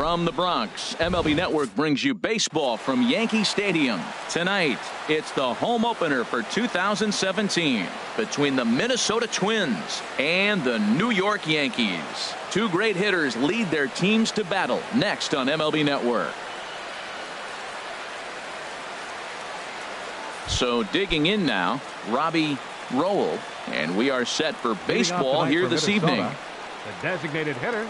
From the Bronx, MLB Network brings you baseball from Yankee Stadium. Tonight, it's the home opener for 2017 between the Minnesota Twins and the New York Yankees. Two great hitters lead their teams to battle next on MLB Network. So digging in now, Robbie Roll, and we are set for baseball here this evening. The designated hitter,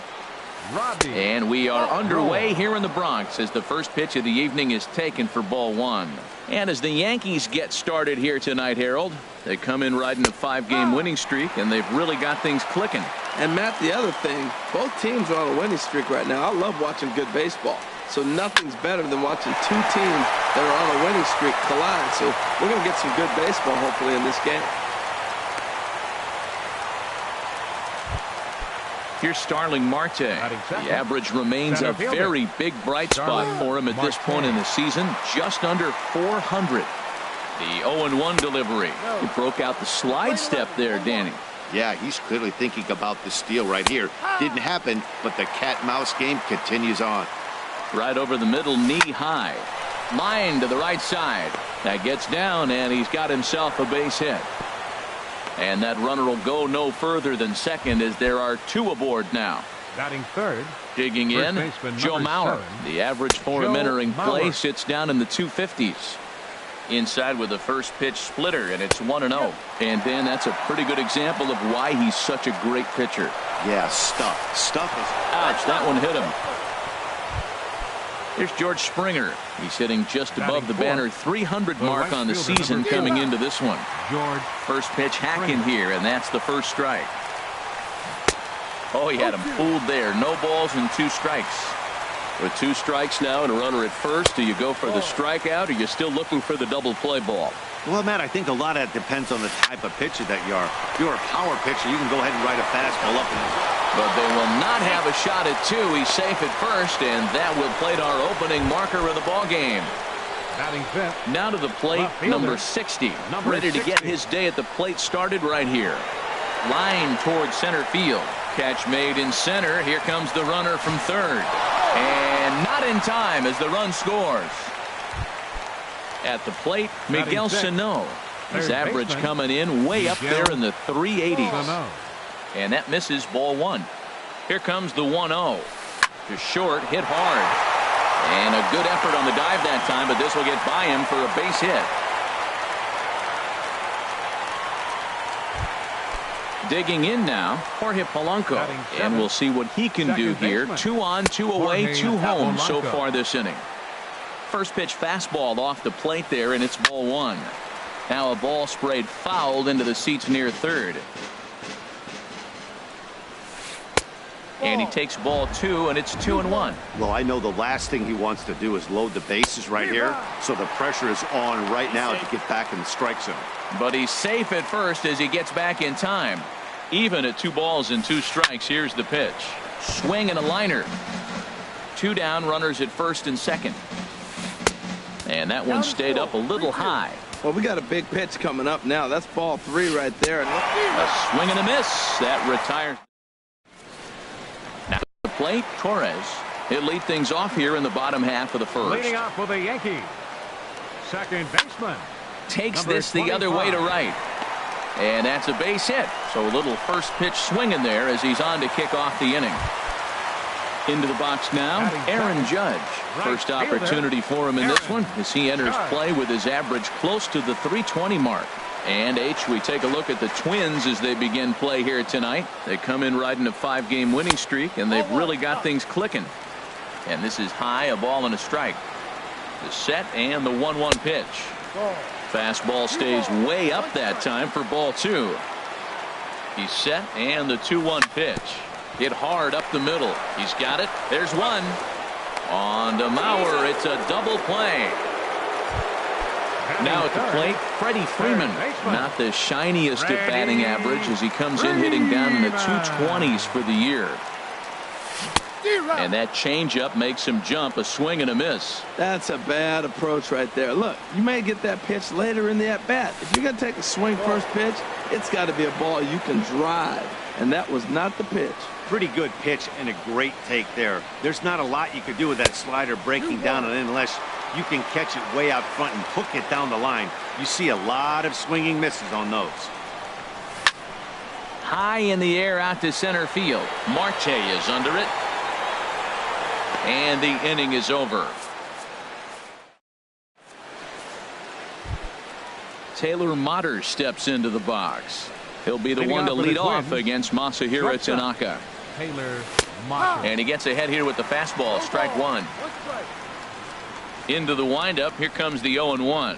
Robbie. And we are underway here in the Bronx as the first pitch of the evening is taken for ball one. And as the Yankees get started here tonight, Harold, they come in riding a 5-game winning streak, and they've really got things clicking. And Matt, the other thing, both teams are on a winning streak right now. I love watching good baseball. So nothing's better than watching two teams that are on a winning streak collide. So we're going to get some good baseball hopefully in this game. Here's Starling Marte. The average remains a very big bright spot for him at this point in the season, just under 400. The 0-1 delivery. He broke out the slide step there, Danny. Yeah, he's clearly thinking about the steal right here. Didn't happen, but the cat-mouse game continues on. Right over the middle, knee high. Line to the right side. That gets down, and he's got himself a base hit. And that runner will go no further than second as there are two aboard now. Batting third. Digging in, Joe Mauer. The average for him entering play sits down in the 250s. Inside with a first pitch splitter, and it's 1-0. And Dan, that's a pretty good example of why he's such a great pitcher. Yeah, stuff. Stuff is. Ouch, that one hit him. Here's George Springer. He's hitting just above the banner 300 mark on the season coming into this one. George. First pitch hacking here, and that's the first strike. Oh, he had him fooled there. No balls and 2 strikes. With 2 strikes now and a runner at first, do you go for the strikeout, or are you still looking for the double play ball? Well, Matt, I think a lot of that depends on the type of pitcher that you are. If you're a power pitcher, you can go ahead and ride a fastball up. But they will not have a shot at 2. He's safe at first, and that will plate our opening marker of the ball game. Batting fifth. Now to the plate, number 60. Ready to get his day at the plate started right here. Line towards center field. Catch made in center. Here comes the runner from third. And not in time as the run scores. At the plate, Miguel Sano. His average coming in way up there in the 380s. And that misses ball one. Here comes the 1-0. To short, hit hard. And a good effort on the dive that time, but this will get by him for a base hit. Digging in now, Jorge Polanco. And we'll see what he can do here. 2 on, 2 away, 2 home so far this inning. First pitch fastball off the plate there, and it's ball one. Now a ball sprayed fouled into the seats near third. And he takes ball 2, and it's 2-1. Well, I know the last thing he wants to do is load the bases right here, so the pressure is on right now to get back in the strike zone. But he's safe at first as he gets back in time. Even at 2 balls and 2 strikes, here's the pitch. Swing and a liner. 2 down, runners at first and second. And that one stayed up a little high. Well, we got a big pitch coming up now. That's ball 3 right there. A swing and a miss. That retires. Now the plate, Torres. He'll lead things off here in the bottom half of the first. Leading off for the Yankees, second baseman. Takes this the other way to right. And that's a base hit. So a little first pitch swing in there as he's on to kick off the inning. Into the box now, Aaron Judge. First opportunity for him in this one as he enters play with his average close to the 320 mark. And we take a look at the Twins as they begin play here tonight. They come in riding a 5-game winning streak, and they've really got things clicking. And this is high, a ball and a strike. The set and the 1-1 pitch. Fastball stays way up that time for ball 2. He's set and the 2-1 pitch. Hit hard up the middle. He's got it. There's one. On to Mauer. It's a double play. Now at the plate, Freddie Freeman. Not the shiniest at batting average as he comes in hitting down in the 220s for the year. And that changeup makes him jump. A swing and a miss. That's a bad approach right there. Look, you may get that pitch later in the at-bat. If you're going to take a swing first pitch, it's got to be a ball you can drive. And that was not the pitch. Pretty good pitch and a great take there. There's not a lot you could do with that slider breaking down and in unless you can catch it way out front and hook it down the line. You see a lot of swinging misses on those. High in the air out to center field. Marte is under it. And the inning is over. Taylor Motter steps into the box. He'll be the one to lead off against Masahiro Tanaka. Taylor Motter. And he gets ahead here with the fastball. Strike one. Into the windup. Here comes the 0-1.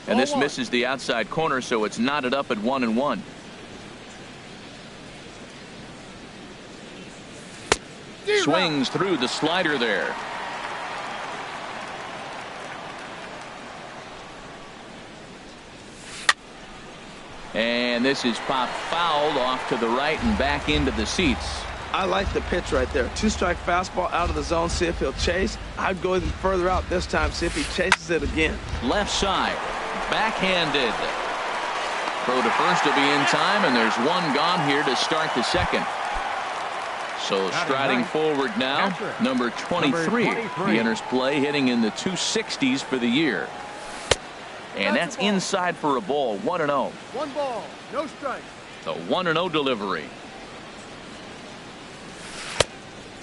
And this misses the outside corner, so it's knotted up at 1-1. Swings through the slider there. And this is popped foul off to the right and back into the seats. I like the pitch right there. Two-strike fastball out of the zone. See if he'll chase. I'd go even further out this time. See if he chases it again. Left side. Backhanded. Throw to first will be in time, and there's one gone here to start the second. So striding forward now, number 23. He enters play hitting in the 260s for the year. And that's inside for a ball. 1-0. One ball, no strike. The 1-0 delivery.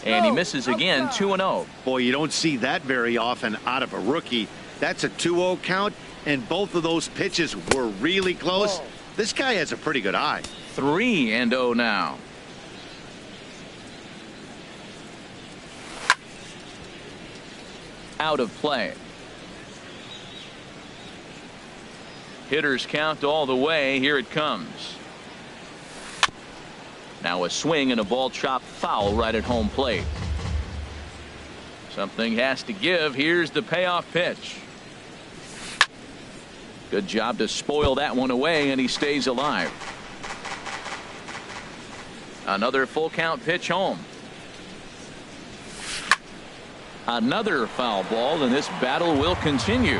And he misses again. 2-0. Boy, you don't see that very often out of a rookie. That's a 2-0 count, and both of those pitches were really close. This guy has a pretty good eye. 3-0 now. Out of play. Hitters count all the way. Here it comes. Now a swing and a ball chopped foul right at home plate. Something has to give. Here's the payoff pitch. Good job to spoil that one away, and he stays alive. Another full count pitch home. Another foul ball, and this battle will continue.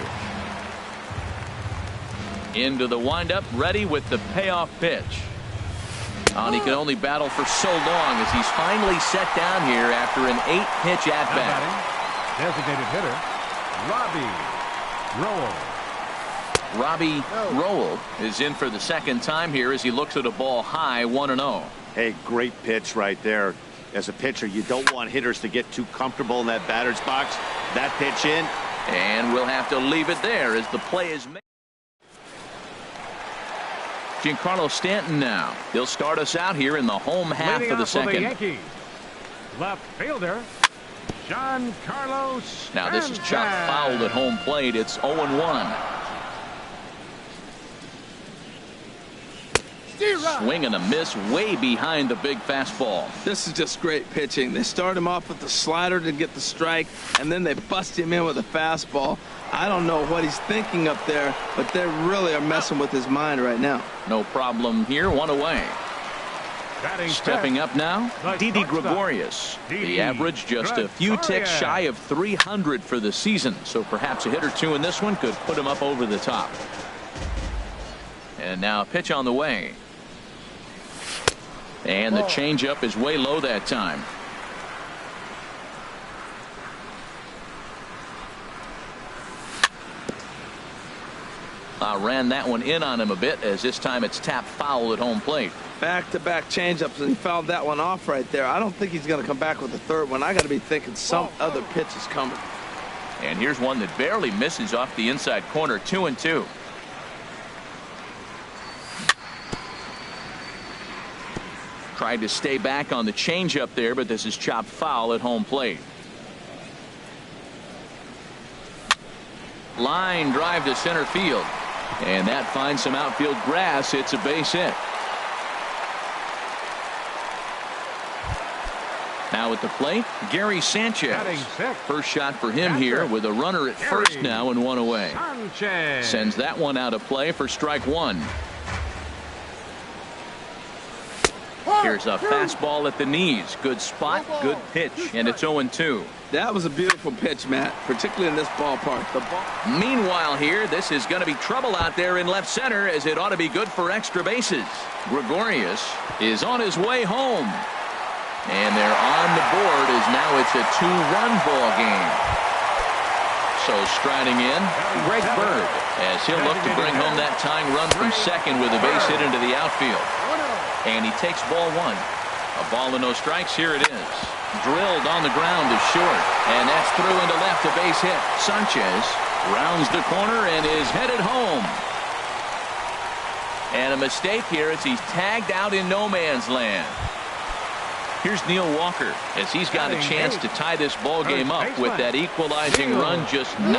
Into the windup, ready with the payoff pitch. And he can only battle for so long as he's finally set down here after an 8-pitch at-bat. Designated hitter, Robbie Rowell. Robbie Rowell is in for the second time here as he looks at a ball high. 1-0. Hey, great pitch right there. As a pitcher, you don't want hitters to get too comfortable in that batter's box. That pitch in. And we'll have to leave it there as the play is made. Giancarlo Stanton now. He'll start us out here in the home half of the second. The Yankees, left fielder Giancarlo Stanton. Now this is chopped foul at home plate. It's 0-1. Swing and a miss way behind the big fastball. This is just great pitching. They start him off with the slider to get the strike, and then they bust him in with a fastball. I don't know what he's thinking up there, but they really are messing with his mind right now. No problem here. One away. Stepping up now, Didi Gregorius. The average just a few ticks shy of 300 for the season, so perhaps a hit or two in this one could put him up over the top. And now a pitch on the way. And the changeup is way low that time. Ran that one in on him a bit, as this time it's tapped foul at home plate. Back-to-back changeups, and he fouled that one off right there. I don't think he's going to come back with the third one. I got to be thinking some other pitch is coming. And here's one that barely misses off the inside corner. 2-2. Tried to stay back on the changeup there, but this is chopped foul at home plate. Line drive to center field. And that finds some outfield grass. It's a base hit. Now at the plate, Gary Sanchez. First shot for him here with a runner at first now and one away. Sends that one out of play for strike one. Here's a fastball at the knees. Good spot, good pitch, and it's 0-2. That was a beautiful pitch, Matt, particularly in this ballpark. Meanwhile here, this is going to be trouble out there in left center, as it ought to be good for extra bases. Gregorius is on his way home. And they're on the board as now it's a 2-run ball game. So striding in, Greg Bird, as he'll look to bring home that tying run from second with a base hit into the outfield. And he takes ball one. A ball and no strikes. Here it is. Drilled on the ground to short. And that's through into left, a base hit. Sanchez rounds the corner and is headed home. And a mistake here as he's tagged out in no man's land. Here's Neil Walker as he's got a chance to tie this ball game up with that equalizing run just 90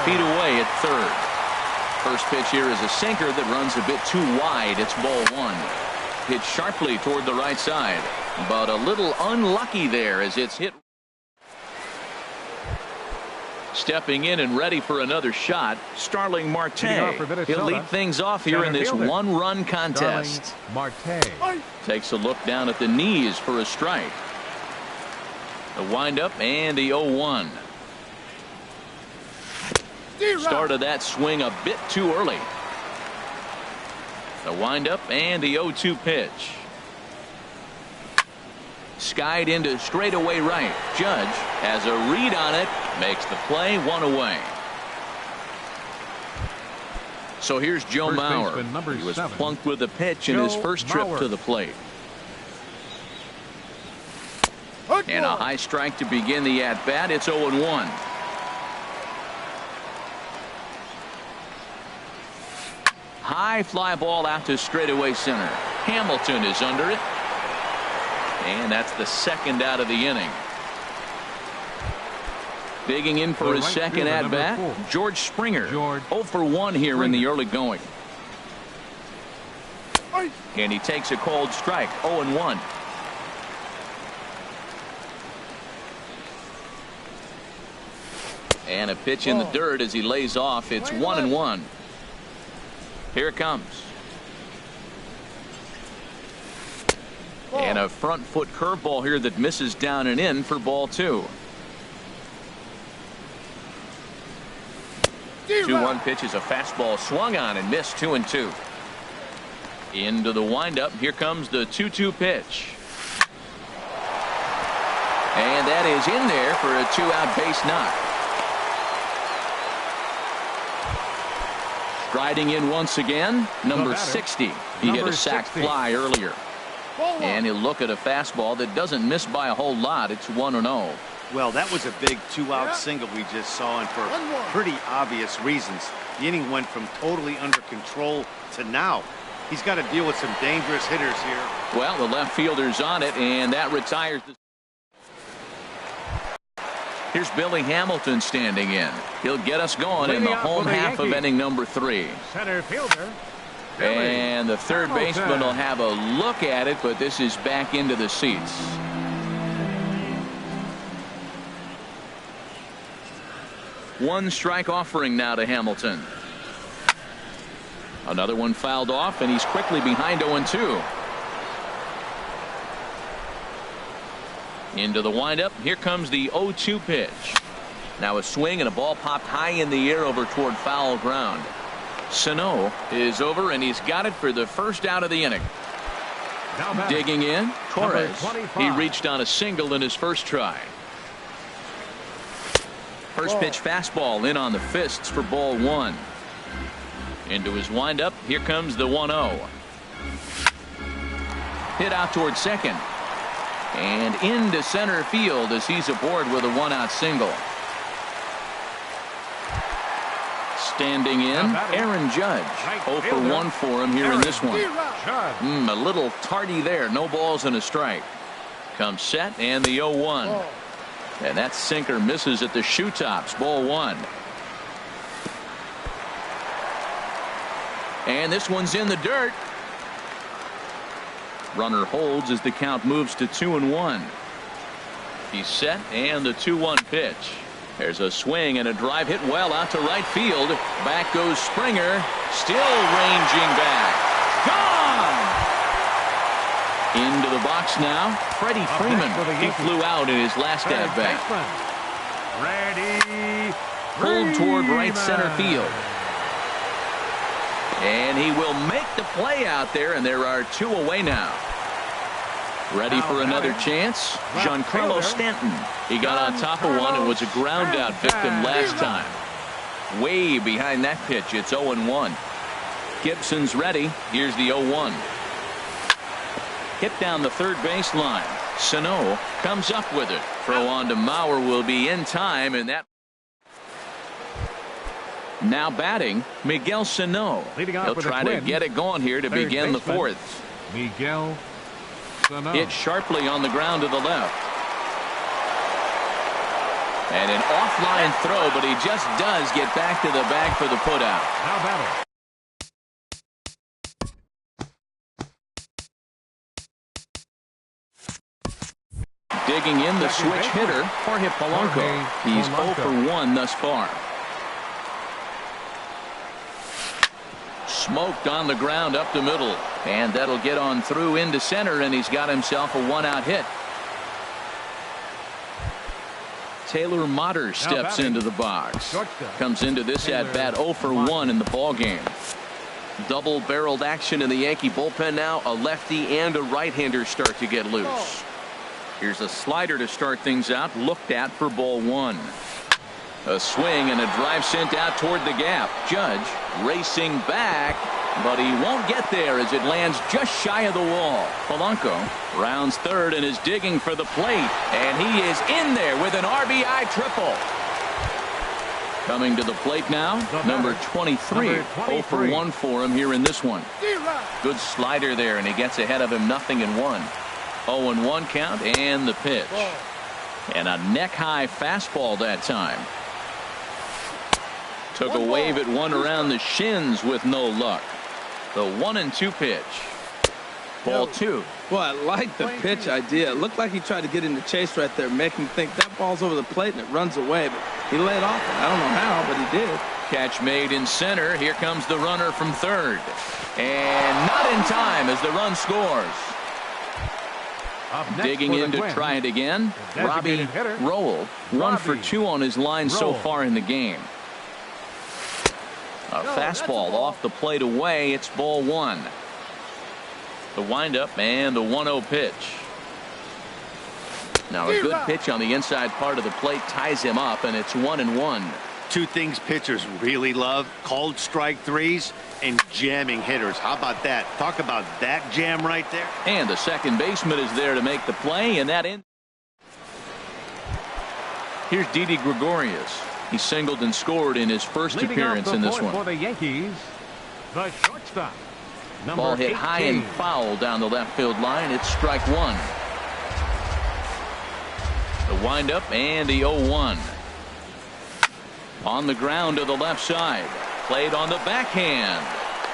feet away at third. First pitch here is a sinker that runs a bit too wide. It's ball one. Hit sharply toward the right side, but a little unlucky there as it's hit. Stepping in and ready for another shot, Starling Marte. He'll lead things off here in this one-run contest. Marte takes a look down at the knees for a strike. The windup and the 0-1. Started that swing a bit too early. The windup and the 0-2 pitch. Skied into straightaway right. Judge has a read on it. Makes the play, one away. So here's Joe Mauer. He was plunked with a pitch in his first trip to the plate. And a high strike to begin the at-bat. It's 0-1. High fly ball out to straightaway center. Hamilton is under it. And that's the second out of the inning. Digging in for his second at-bat, George Springer. 0 for 1 here in the early going. And he takes a cold strike. 0-1. And a pitch in the dirt as he lays off. It's 1-1. Here it comes. And a front foot curveball here that misses down and in for ball two. 2-1 pitch is a fastball swung on and missed. 2-2. Into the windup. Here comes the 2-2 pitch. And that is in there for a 2-out base knock. Striding in once again, number 60. He hit a sac fly earlier. And he'll look at a fastball that doesn't miss by a whole lot. It's 1-0. Well, that was a big 2-out single we just saw, and for pretty obvious reasons. The inning went from totally under control to now. He's got to deal with some dangerous hitters here. Well, the left fielder's on it, and that retires the... Here's Billy Hamilton standing in. He'll get us going in the home half of inning number 3. Center fielder. And the third baseman will have a look at it, but this is back into the seats. One strike offering now to Hamilton. Another one fouled off, and he's quickly behind 0-2. Into the windup. Here comes the 0-2 pitch. Now a swing and a ball popped high in the air over toward foul ground. Sano is over, and he's got it for the first out of the inning. Digging in, Torres. He reached on a single in his first try. First pitch fastball in on the fists for ball one. Into his windup. Here comes the 1-0. Hit out toward second. And into center field as he's aboard with a 1-out single. Standing in, Aaron Judge. 0 for 1 for him here in this one. A little tardy there. No balls and a strike. Comes set and the 0-1. And that sinker misses at the shoe tops. Ball one. And this one's in the dirt. Runner holds as the count moves to 2-1. He's set and the 2-1 pitch. There's a swing and a drive hit well out to right field. Back goes Springer. Still ranging back. Gone! Into the the box now, Freddie Freeman. He flew out in his last at-bat. Ready. Pulled toward right center field. And he will make the play out there, and there are 2 away now. Ready for another chance? Giancarlo Stanton. He got on top of one and was a ground-out victim last time. Way behind that pitch. It's 0-1. Gibson's ready. Here's the 0-1. Hit down the third base line. Sano comes up with it. Throw on to Mauer will be in time, and that. Now batting, Miguel Sano. He'll try to get it going here to begin the fourth. Miguel Sano. Hit sharply on the ground to the left. And an offline throw, but he just does get back to the bag for the putout. Now batting. Digging in the switch hitter, Jorge Polanco. He's 0 for 1 thus far. Smoked on the ground up the middle, and that'll get on through into center, and he's got himself a 1-out hit. Taylor Motter steps into the box. Comes into this at bat 0 for 1 in the ball game. Double-barreled action in the Yankee bullpen now. A lefty and a right-hander start to get loose. Here's a slider to start things out. Looked at for ball 1. A swing and a drive sent out toward the gap. Judge racing back, but he won't get there as it lands just shy of the wall. Polanco rounds third and is digging for the plate, and he is in there with an RBI triple. Coming to the plate now, number 23. 0 for 1 for him here in this one. Good slider there, and he gets ahead of him 0-1. 0-1 count, and the pitch. And a neck-high fastball that time. Took a wave at one around the shins with no luck. The 1-2 pitch. Ball 2. Well, I like the pitch idea. It looked like he tried to get in the chase right there, make him think that ball's over the plate and it runs away. But he laid off it. I don't know how, but he did. Catch made in center. Here comes the runner from third. And not in time as the run scores. Digging in to try it again. Robbie Rowell. 1 for 2 on his line so far in the game. A fastball off the plate away. It's ball 1. The windup and the 1-0 pitch. Now a good pitch on the inside part of the plate ties him up, and it's 1-1. 2 things pitchers really love: called strike threes and jamming hitters. How about that? Talk about that jam right there. And the second baseman is there to make the play, and that in. Here's Didi Gregorius. He singled and scored in his first appearance in this one. For the Yankees, the shortstop. Ball hit 18. High and foul down the left field line. It's strike 1. The windup and the 0-1. On the ground to the left side. Played on the backhand.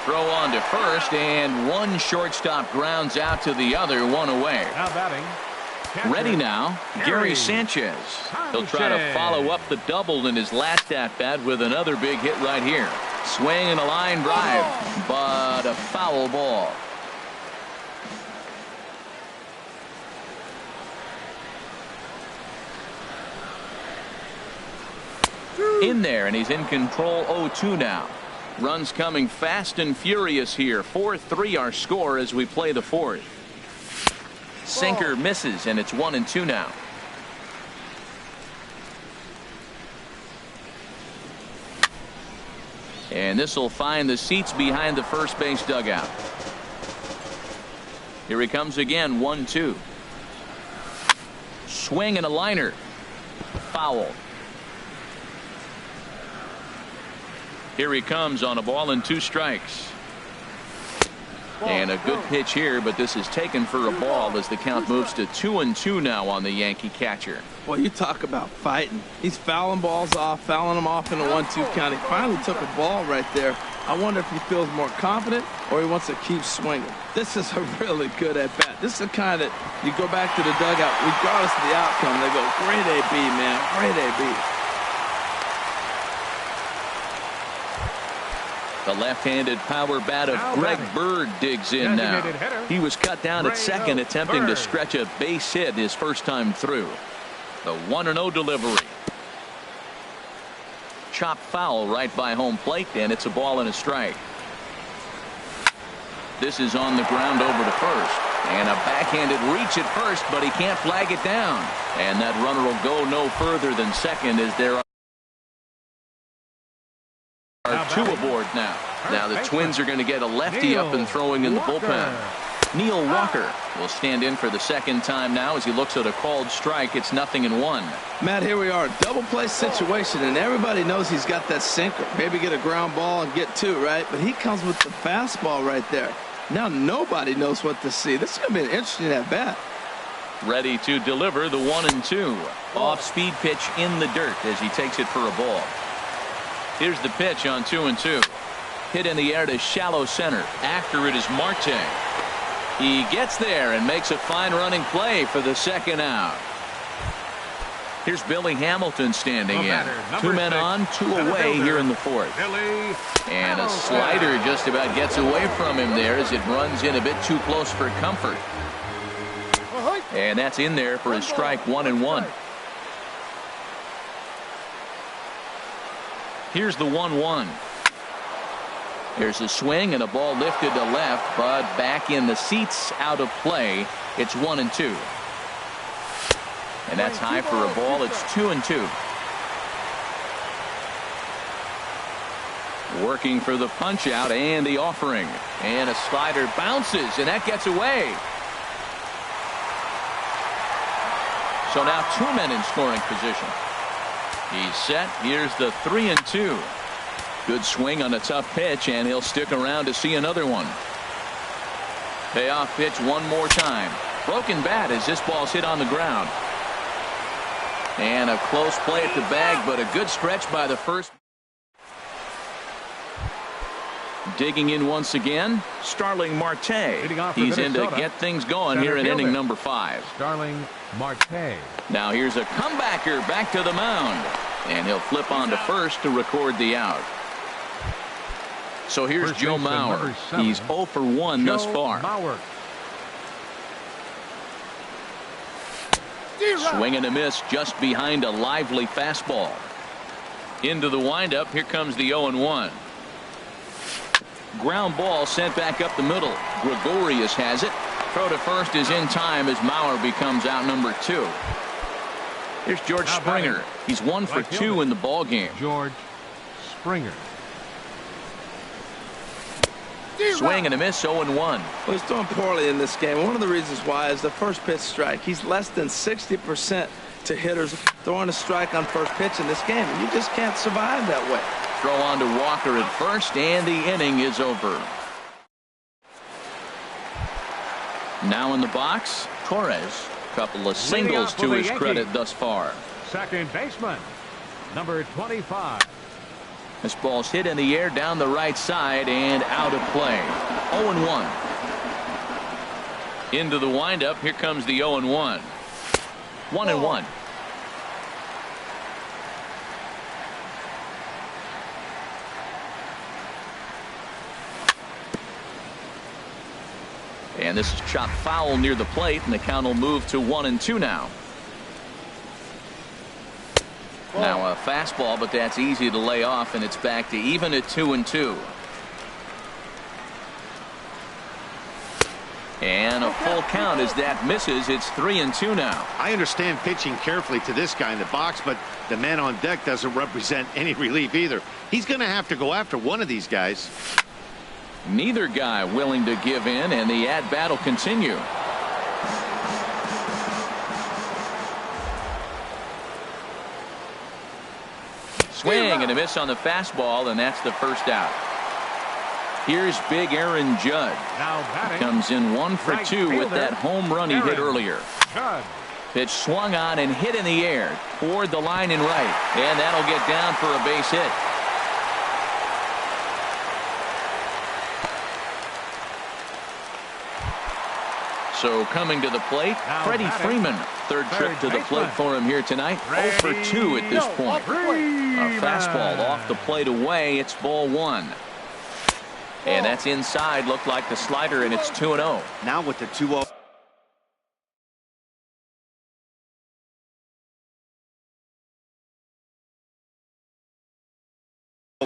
Throw on to first, and one shortstop grounds out to the other, 1 away. Now batting. Ready now, Gary Sanchez. He'll try to follow up the double in his last at-bat with another big hit right here. Swing and a line drive, but a foul ball. In there, and he's in control. 0-2 now. Runs coming fast and furious here. 4-3 our score as we play the fourth. Sinker misses, and it's 1-2 now. And this will find the seats behind the first base dugout. Here he comes again. 1-2. Swing and a liner. Foul. Here he comes on a ball and 2 strikes. And a good pitch here, but this is taken for a ball as the count moves to 2-2 now on the Yankee catcher. Well, you talk about fighting. He's fouling balls off, fouling them off in a 1-2 count. He finally took a ball right there. I wonder if he feels more confident or he wants to keep swinging. This is a really good at-bat. This is the kind that you go back to the dugout, regardless of the outcome, they go, great AB, man, great AB. The left-handed power bat of Now Greg batting. Bird digs in now. Designated hitter, He was cut down at second, attempting to Bird. stretch a base hit his first time through. The 1-0 delivery. Chop foul right by home plate, and it's a ball and a strike. This is on the ground over to first. And a backhanded reach at first, but he can't flag it down. And that runner will go no further than second as there are two aboard now. Now the Twins are going to get a lefty up and throwing in the bullpen. Neil Walker will stand in for the second time now as he looks at a called strike. It's 0-1. Matt, here we are, double play situation, and everybody knows he's got that sinker. Maybe get a ground ball and get two, right? But he comes with the fastball right there. Now nobody knows what to see. This is going to be an interesting at bat. Ready to deliver the 1-2. Off-speed pitch in the dirt as he takes it for a ball. Here's the pitch on 2-2. Hit in the air to shallow center. After it is Marte. He gets there and makes a fine running play for the second out. Here's Billy Hamilton standing in. Two men on, two away here in the fourth. And a slider just about gets away from him there as it runs in a bit too close for comfort. And that's in there for his strike, 1-1. Here's the 1-1. Here's a swing and a ball lifted to left, but back in the seats, out of play. It's 1-2. And that's high for a ball. It's 2-2. Working for the punch out and the offering. And a slider bounces, and that gets away. So now two men in scoring position. He's set. Here's the 3-2. Good swing on a tough pitch, and he'll stick around to see another one. Payoff pitch one more time. Broken bat as this ball's hit on the ground. And a close play at the bag, but a good stretch by the first. Digging in once again, Starling Marte. He's in to get things going here in inning number 5. Starling Marte. Now here's a comebacker back to the mound. And he'll flip on to first to record the out. So here's Joe Mauer. He's 0 for 1 thus far. Swing and a miss just behind a lively fastball. Into the windup. Here comes the 0-1. Ground ball sent back up the middle. Gregorius has it. Throw to first is in time as Mauer becomes out number 2. Here's George Springer. He's 1 for 2 in the ball game. George Springer. Swing and a miss, 0-1. Well, he's doing poorly in this game. One of the reasons why is the first pitch strike. He's less than 60% to hitters throwing a strike on first pitch in this game. And you just can't survive that way. Throw on to Walker at first, and the inning is over. Now in the box, Torres. Couple of singles to his credit thus far. Second baseman, number 25. This ball's hit in the air down the right side and out of play. 0-1. Into the windup. Here comes the 0-1. 1-1. And this is chopped foul near the plate, and the count will move to 1-2 now. Now a fastball, but that's easy to lay off, and it's back to even at 2-2. And a full count as that misses. It's 3-2 now. I understand pitching carefully to this guy in the box, but the man on deck doesn't represent any relief either. He's going to have to go after one of these guys. Neither guy willing to give in, and the at-bat will continue. Swing and a miss on the fastball, and that's the first out. Here's big Aaron Judge. Comes in 1 for 2 with that home run he hit earlier. Pitch swung on and hit in the air toward the line and right, and that'll get down for a base hit. So coming to the plate, Freddie Freeman. Third trip to the plate for him here tonight. 0 for 2 at this point. A fastball off the plate away. It's ball 1. And that's inside. Looked like the slider, and it's 2-0. Now with the 2-0.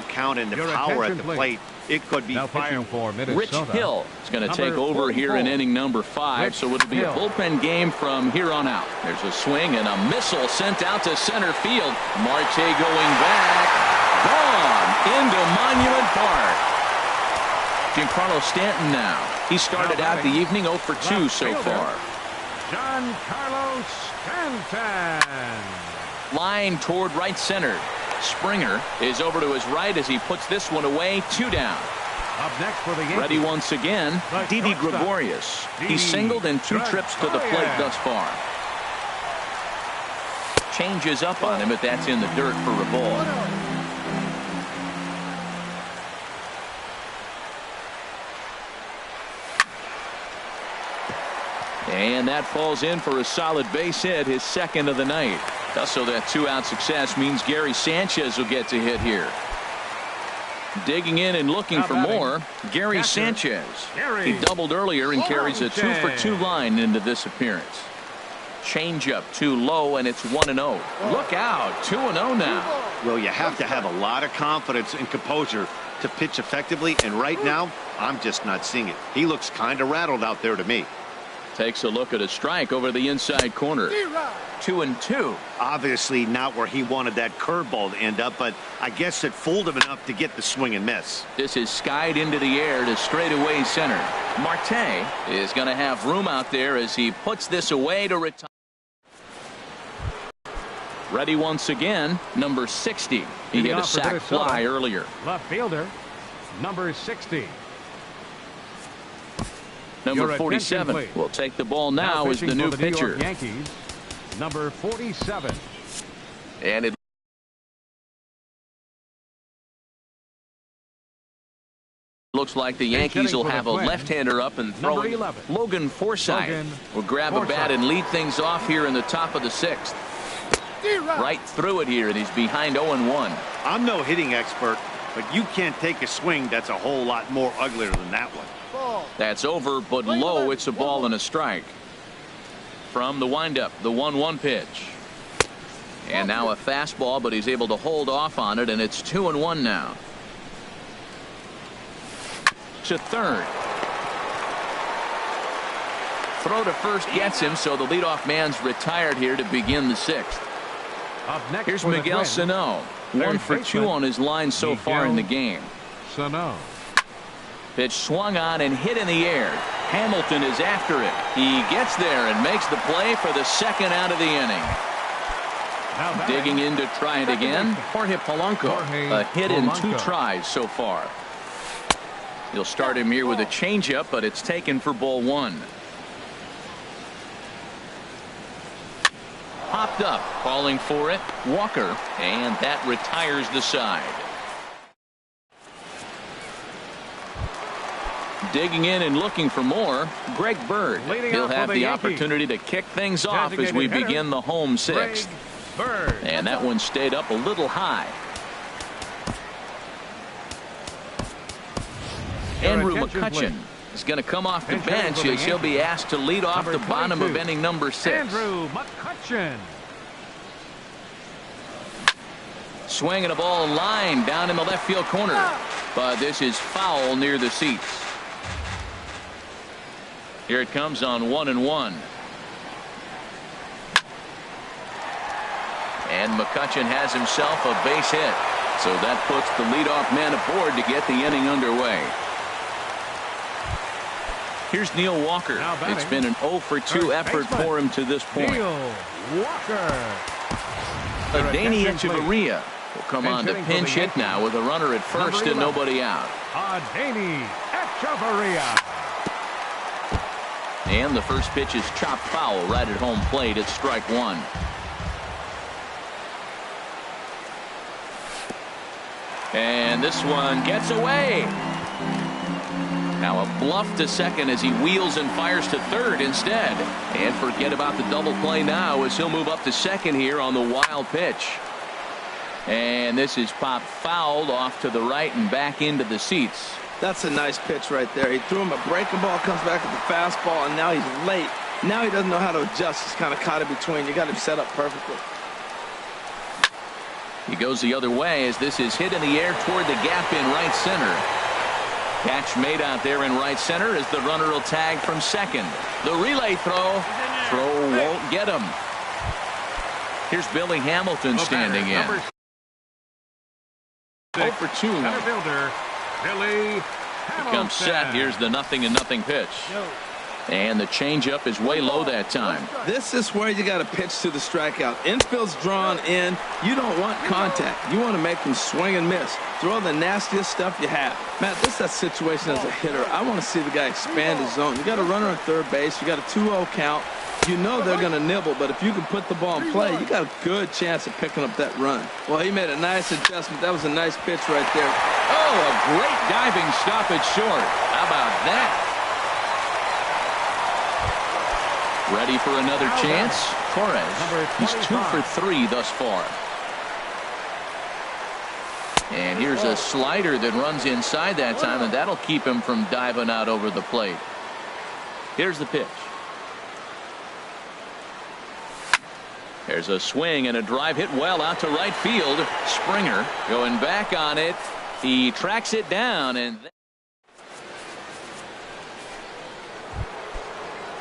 Count and the power at the plate, it could be firing for Minnesota. Rich Hill is going to take over here in inning number 5, so it'll be a bullpen game from here on out. There's a swing and a missile sent out to center field. Marte going back, gone into Monument Park. Giancarlo Stanton now. He started out the evening 0 for 2 so far. Giancarlo Stanton. Line toward right center. Springer is over to his right as he puts this one away. 2 down. Up next for the Yankees. Ready once again, Didi Gregorius. He's singled in 2 trips to the plate thus far. Changes up on him, but that's in the dirt for a ball. And that falls in for a solid base hit, his second of the night. So that 2-out success means Gary Sanchez will get to hit here. Digging in and looking for more, Gary Sanchez. He doubled earlier and carries a 2 for 2 line into this appearance. Changeup too low, and it's 1-0. Look out, 2-0 now. Well, you have to have a lot of confidence and composure to pitch effectively, and right now, I'm just not seeing it. He looks kind of rattled out there to me. Takes a look at a strike over the inside corner. 2-2. Obviously not where he wanted that curveball to end up, but I guess it fooled him enough to get the swing and miss. This is skied into the air to straightaway center. Marte is going to have room out there as he puts this away to retire. Ready once again, number 60. He hit a sac fly earlier. Left fielder, number 60. Number 47 will take the ball now as the new pitcher. Yankees, number 47. And it looks like the Yankees will have a left-hander up and throwing. Logan Forsythe will grab a bat and lead things off here in the top of the 6th. Right through it here, and he's behind 0-1. I'm no hitting expert, but you can't take a swing that's a whole lot more uglier than that one. That's over, but low. It's a ball and a strike. From the windup, the 1-1 pitch. And now a fastball, but he's able to hold off on it, and it's 2-1 now. To third. Throw to first gets him, so the leadoff man's retired here to begin the 6th. Here's Miguel Sano. 1 for 2 on his line so far in the game. Sano. Pitch swung on and hit in the air. Hamilton is after it. He gets there and makes the play for the 2nd out of the inning. Digging in to try it again, Jorge Polanco. A hit in 2 tries so far. He'll start him here with a changeup, but it's taken for ball 1. Popped up, calling for it, Walker, and that retires the side. Digging in and looking for more, Greg Bird. He'll have the opportunity to kick things off as we begin the home 6th. And that one stayed up a little high. Andrew McCutchen is going to come off the bench as he'll be asked to lead off the bottom of inning number 6. Andrew McCutchen. Swinging a ball line down in the left field corner. But this is foul near the seats. Here it comes on 1-1. And McCutchen has himself a base hit. So that puts the leadoff man aboard to get the inning underway. Here's Neil Walker. It's been an 0 for 2 effort for him to this point. Neil Walker. Adeiny Echeverria will come on to pinch hit now with a runner at first and nobody out. Adeiny Echeverria. And the first pitch is chopped foul right at home plate. It's strike 1. And this one gets away. Now a bluff to second as he wheels and fires to third instead. And forget about the double play now as he'll move up to second here on the wild pitch. And this is popped fouled off to the right and back into the seats. That's a nice pitch right there. He threw him a breaking ball, comes back with the fastball, and now he's late. Now he doesn't know how to adjust. He's kind of caught in between. You got him set up perfectly. He goes the other way as this is hit in the air toward the gap in right center. Catch made out there in right center as the runner will tag from second. The relay throw. Throw won't get him. Here's Billy Hamilton standing in. 0 for 2. Center fielder, Billy He comes set. Here's the 0-0 pitch. And the changeup is way low that time. This is where you got to pitch to the strikeout. Infield's drawn in. You don't want contact. You want to make them swing and miss. Throw the nastiest stuff you have. Matt, this is that situation as a hitter. I want to see the guy expand his zone. You got a runner on third base. You got a 2-0 count. You know they're going to nibble, but if you can put the ball in play, you got a good chance of picking up that run. Well, he made a nice adjustment. That was a nice pitch right there. Oh, a great diving stoppage short. How about that? Ready for another chance? Torres, he's 2 for 3 thus far. And here's a slider that runs inside that time, and that'll keep him from diving out over the plate. Here's the pitch. There's a swing and a drive hit well out to right field. Springer going back on it. He tracks it down, and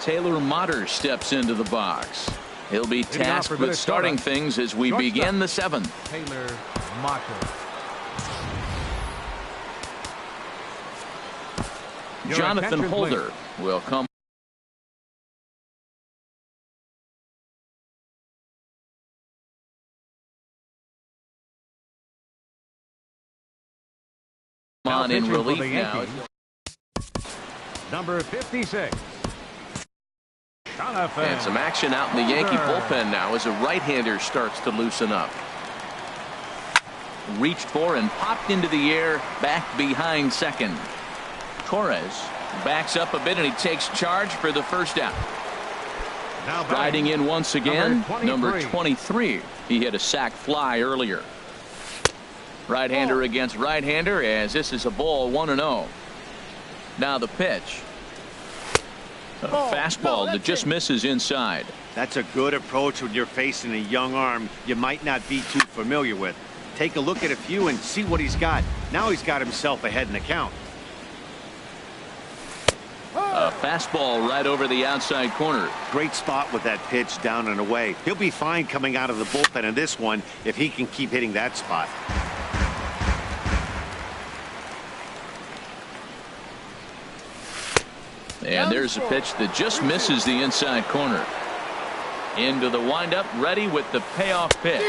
Taylor Motter steps into the box. He'll be tasked with starting things as we begin the 7th. Taylor Motter. Jonathan Holder will come on in relief now. Number 56. And some action out in the Yankee bullpen now as a right-hander starts to loosen up. Reached for and popped into the air back behind second. Torres backs up a bit and he takes charge for the first out. Riding in once again, number 23. He hit a sac fly earlier. Right-hander against right-hander as this is a ball 1-0. Now the pitch. A fastball that just misses inside. That's a good approach when you're facing a young arm you might not be too familiar with. Take a look at a few and see what he's got. Now he's got himself ahead in the count. A fastball right over the outside corner. Great spot with that pitch down and away. He'll be fine coming out of the bullpen in this one if he can keep hitting that spot. And there's a pitch that just misses the inside corner. Into the windup, ready with the payoff pitch.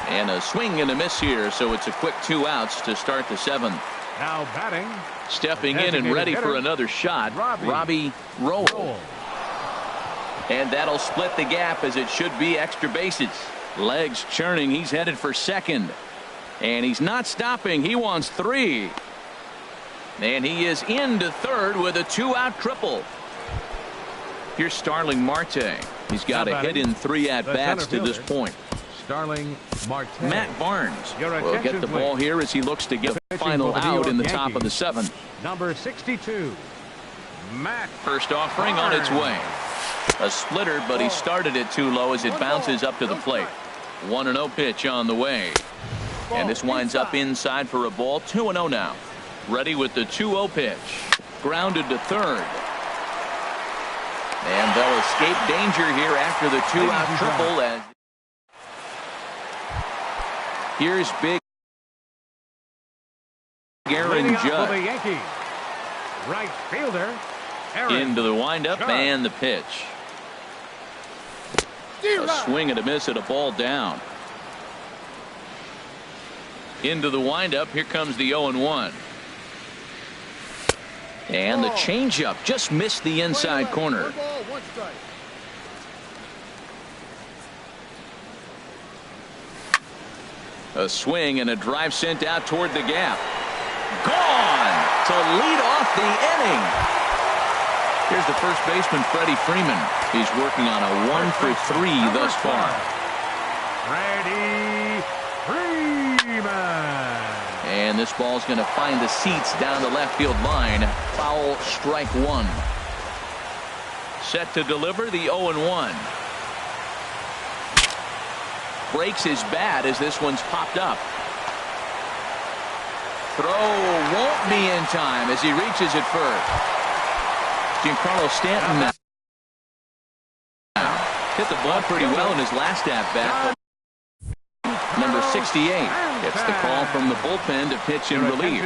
And a swing and a miss here, so it's a quick 2 outs to start the 7th. Now batting. Stepping in and ready for another shot, Robbie Roll. And that'll split the gap as it should be extra bases. Legs churning, he's headed for second. And he's not stopping, he wants 3. And he is into third with a 2-out triple. Here's Starling Marte. He's got a hit in 3 at-bats to this point. Starling Marte. Matt Barnes will get the ball here as he looks to get the final out in the top of the 7th. Number 62. Matt. First offering on its way. A splitter, but he started it too low as it bounces up to the plate. 1-0 pitch on the way. And this winds up inside for a ball. 2-0 now. Ready with the 2-0 pitch. Grounded to third. And they'll escape danger here after the 2-out triple. As here's big Aaron Judge. Right fielder. Into the windup and the pitch. A swing and a miss at a ball down. Into the windup. Here comes the 0-1. And the changeup just missed the inside corner. A swing and a drive sent out toward the gap. Gone to lead off the inning. Here's the first baseman, Freddie Freeman. He's working on a 1 for 3 thus far. Freddie Freeman. And And this ball's going to find the seats down the left field line. Foul, strike one. Set to deliver the 0-1. Breaks his bat as this one's popped up. Throw won't be in time as he reaches it first. Giancarlo Stanton hit the ball pretty well in his last at-bat. Number 68 gets the call from the bullpen to pitch in relief.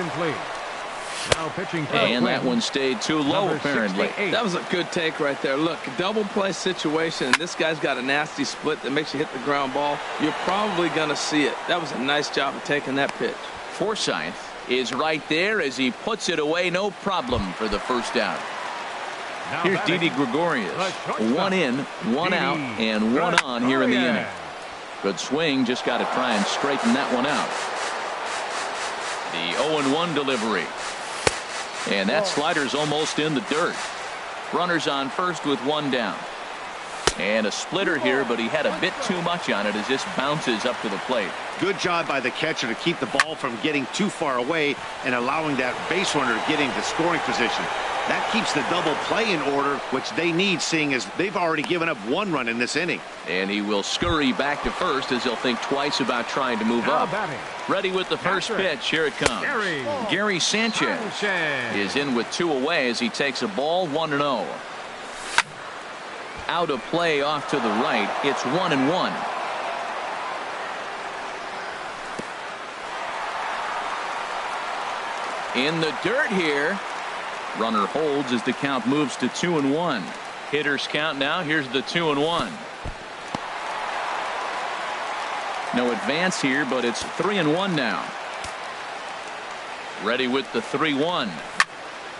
Now pitching for And that one stayed too low, Number apparently. 68. That was a good take right there. Look, double play situation, and this guy's got a nasty split that makes you hit the ground ball. You're probably going to see it. That was a nice job of taking that pitch. Forsythe is right there as he puts it away, no problem for the first out. Now Here's batting, Didi Gregorius. the shortstop, One in, one Didi out, and one on here in the Gregorius. inning. Good swing, just got to try and straighten that one out. The 0-1 delivery. And that slider's almost in the dirt. Runners on first with one down. And a splitter here, but he had a bit too much on it as this bounces up to the plate. Good job by the catcher to keep the ball from getting too far away and allowing that base runner to get into scoring position. That keeps the double play in order, which they need, seeing as they've already given up one run in this inning. And he will scurry back to first as he'll think twice about trying to move Now up. batting, Ready with the first Patrick. pitch. Here it comes. Gary Sanchez is in with two away as he takes a ball 1-0. Out of play off to the right. It's 1-1. In the dirt here. Runner holds as the count moves to 2-1. Hitters count now. Here's the 2-1. No advance here, but it's 3-1 now. Ready with the 3-1.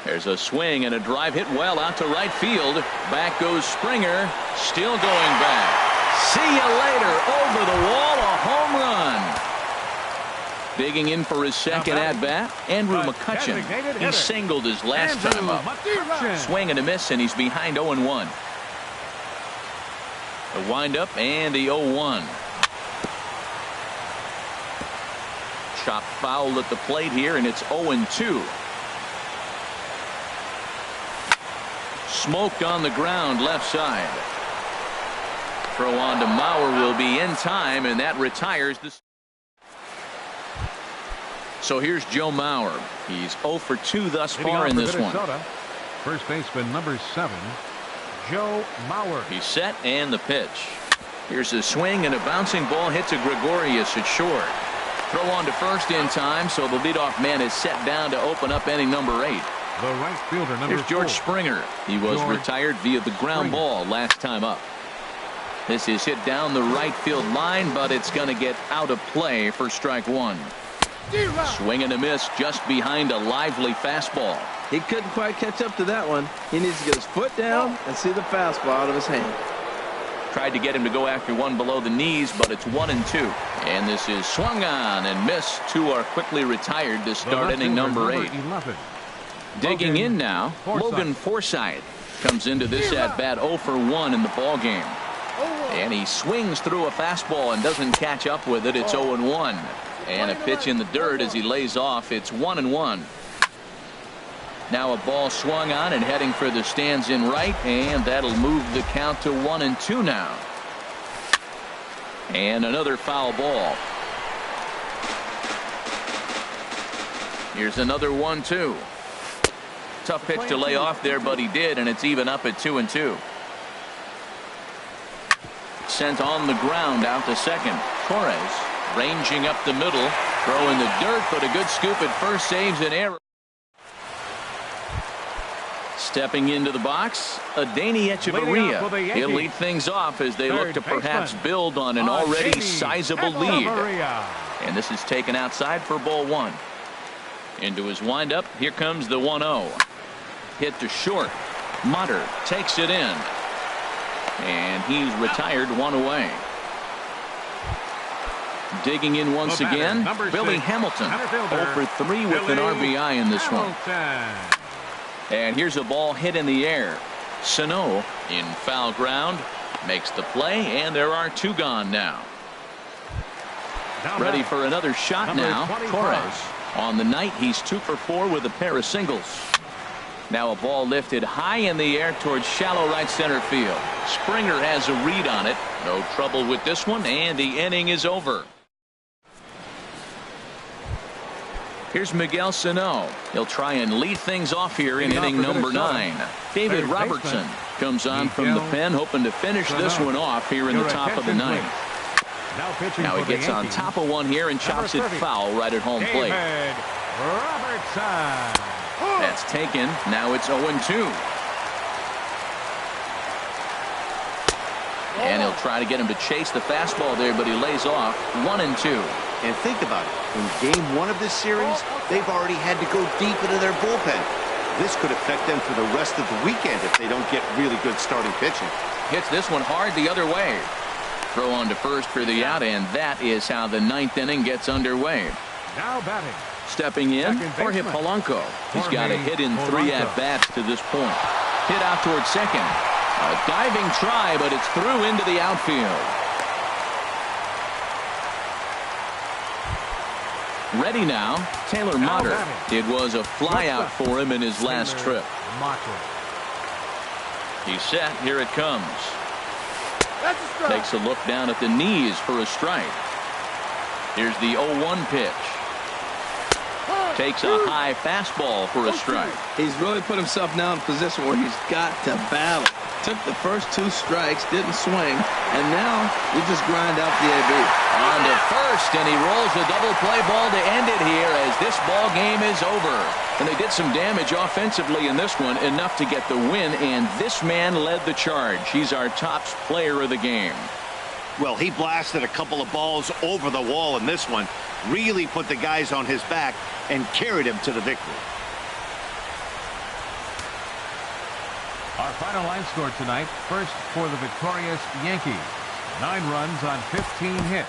There's a swing and a drive hit well out to right field. Back goes Springer. Still going back. See you later. Over the wall, a home run. Digging in for his second at-bat, Andrew McCutchen. He singled his last time up. Swing and a miss, and he's behind 0-1. The windup and the 0-1. Chopped foul at the plate here, and it's 0-2. Smoked on the ground left side. Throw on to Mauer will be in time, and that retires the. So here's Joe Mauer. He's 0 for 2 thus far in this one. First baseman number 7, Joe Mauer. He's set and the pitch. Here's a swing and a bouncing ball hit to Gregorius at short. Throw on to first in time, so the leadoff man is set down to open up inning number 8. The right fielder number Here's George 4. Springer. He was George retired via the ground ball last time up. This is hit down the right field line, but it's going to get out of play for strike one. Swing and a miss just behind a lively fastball. He couldn't quite catch up to that one. He needs to get his foot down and see the fastball out of his hand. Tried to get him to go after one below the knees, but it's 1-2. And this is swung on and missed. Two are quickly retired to start inning number 8. 11. Digging in now, Logan Forsythe comes into this at-bat 0 for 1 in the ball game. And he swings through a fastball and doesn't catch up with it. It's 0-1. And a pitch in the dirt as he lays off. It's 1-1. Now a ball swung on and heading for the stands in right, and that'll move the count to 1-2 now. And another foul ball. Here's another 1-2. Tough pitch to lay off there, but he did, and it's even up at 2-2. Sent on the ground out to second. Torres ranging up the middle, throwing the dirt, but a good scoop at first, saves an error. Stepping into the box, Adeiny Echeverria. He'll lead things off as they look to perhaps build on an already sizable lead. And this is taken outside for ball 1. Into his windup, here comes the 1-0. Hit to short. Mutter takes it in. And he's retired, 1 away. Digging in once again, Billy Hamilton. 0 for 3 with an RBI in this one. And here's a ball hit in the air. Sano in foul ground makes the play, and there are 2 gone now. Ready for another shot now. Torres On the night, he's 2 for 4 with a pair of singles. Now a ball lifted high in the air towards shallow right center field. Springer has a read on it. No trouble with this one, and the inning is over. Here's Miguel Sano. He'll try and lead things off here in inning number 9. David Robertson comes on from the pen, hoping to finish this one off here in the top of the 9th. Now he gets on top of one here and chops it foul right at home plate. Robertson. That's taken. Now it's 0-2. And he'll try to get him to chase the fastball there, but he lays off 1-2. And think about it. In game 1 of this series, they've already had to go deep into their bullpen. This could affect them for the rest of the weekend if they don't get really good starting pitching. Hits this one hard the other way. Throw on to first for the out, and that is how the 9th inning gets underway. Now batting. Stepping in, Jorge Polanco. He's got a hit in 3 at-bats to this point. Hit out towards second. A diving try, but it's through into the outfield. Ready now, Taylor Motter. It was a flyout for him in his last trip. He's set. Here it comes. Takes a look down at the knees for a strike. Here's the 0-1 pitch. Takes a high fastball for a strike. He's really put himself now in a position where he's got to battle. Took the first 2 strikes, didn't swing, and now you just grind out the AB. On to first, and he rolls a double play ball to end it here as this ball game is over. And they did some damage offensively in this one, enough to get the win, and this man led the charge. He's our top player of the game. Well, he blasted a couple of balls over the wall in this one, really put the guys on his back and carried him to the victory. Our final line score tonight. First for the victorious Yankees. 9 runs on 15 hits.